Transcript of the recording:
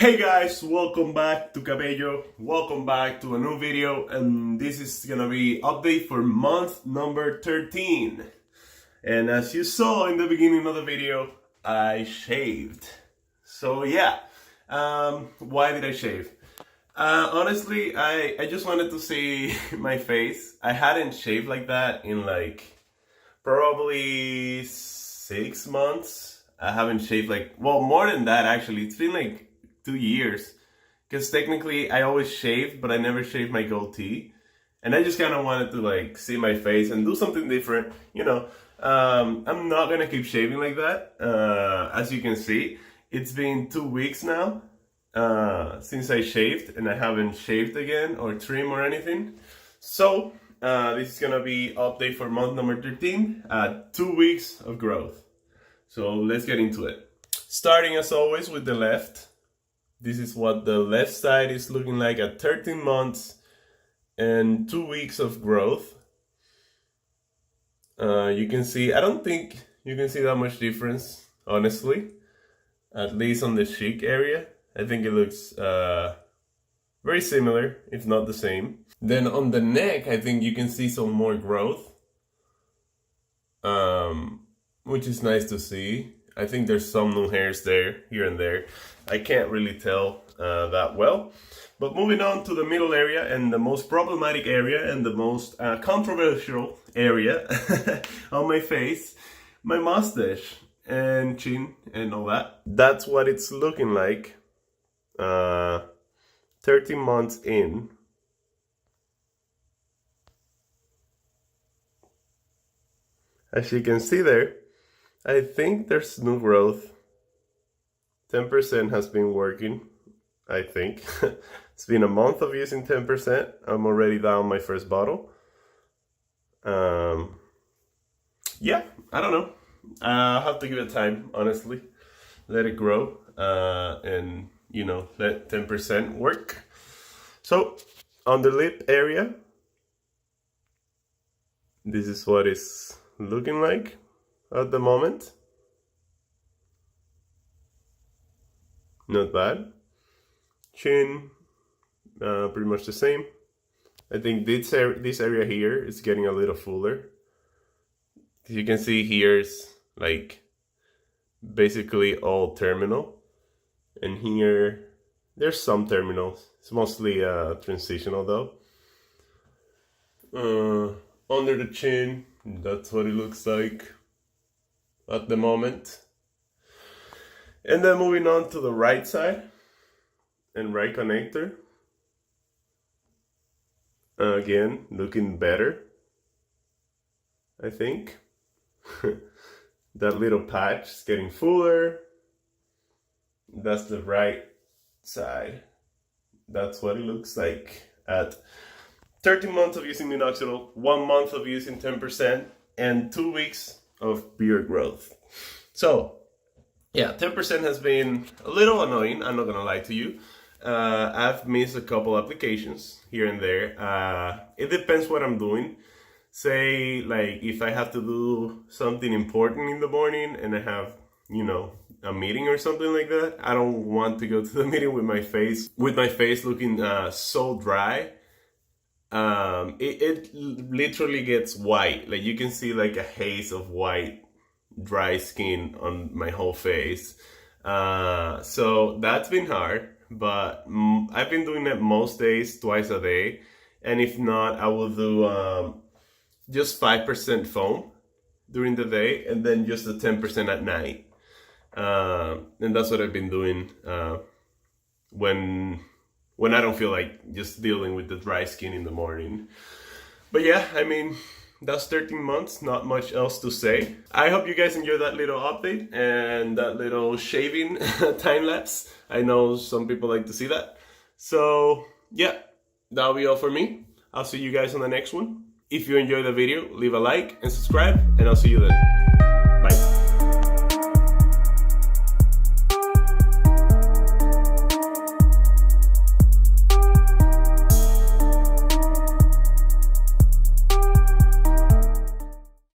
Hey guys, welcome back to Cabello, welcome back to a new video, and this is gonna be update for month number 13. And as you saw in the beginning of the video, I shaved. So yeah, why did I shave? Honestly, I just wanted to see my face. I hadn't shaved like that in like probably 6 months. I haven't shaved well, more than that actually. It's been like 2 years, because technically I always shave, but I never shave my goatee, and I just kind of wanted to see my face and do something different, you know. I'm not gonna keep shaving like that. As you can see, it's been 2 weeks now since I shaved, and I haven't shaved again or trim or anything. So this is gonna be update for month number 13, 2 weeks of growth. So let's get into it. Starting as always with the left. This is what the left side is looking like at 13 months and 2 weeks of growth. You can see, I don't think you can see that much difference, honestly. At least on the cheek area. I think it looks very similar, if not the same. Then on the neck, I think you can see some more growth, which is nice to see. I think there's some new hairs there, here and there. I can't really tell that well. But moving on to the middle area and the most problematic area and the most controversial area on my face, my mustache and chin and all that. That's what it's looking like 13 months in. As you can see there, I think there's new growth. 10% has been working, I think. It's been a month of using 10%. I'm already down my first bottle. Yeah, I don't know. I'll have to give it time, honestly. Let it grow and, you know, let 10% work. So, on the lip area, this is what it's looking like at the moment. Not bad. Chin, pretty much the same. I think this area here is getting a little fuller. As you can see, here's like basically all terminal, and here there's some terminals. It's mostly transitional though. Under the chin, that's what it looks like at the moment. And then moving on to the right side and right connector. Again, looking better, I think. That little patch is getting fuller. That's the right side. That's what it looks like at 13 months of using minoxidil, 1 month of using 10%, and 2 weeks of beard growth. So, yeah, 10% has been a little annoying, I'm not gonna lie to you. I've missed a couple applications here and there. It depends what I'm doing. Say, like, if I have to do something important in the morning and I have, you know, a meeting or something like that, I don't want to go to the meeting with my face looking so dry. It literally gets white. Like, you can see like a haze of white dry skin on my whole face. So that's been hard, but I've been doing it most days, twice a day. And if not, I will do just 5% foam during the day and then just the 10% at night. And that's what I've been doing when I don't feel like just dealing with the dry skin in the morning. But yeah, I mean, that's 13 months, not much else to say. I hope you guys enjoyed that little update and that little shaving time lapse. I know some people like to see that. So yeah, that'll be all for me. I'll see you guys on the next one. If you enjoyed the video, leave a like and subscribe, and I'll see you then.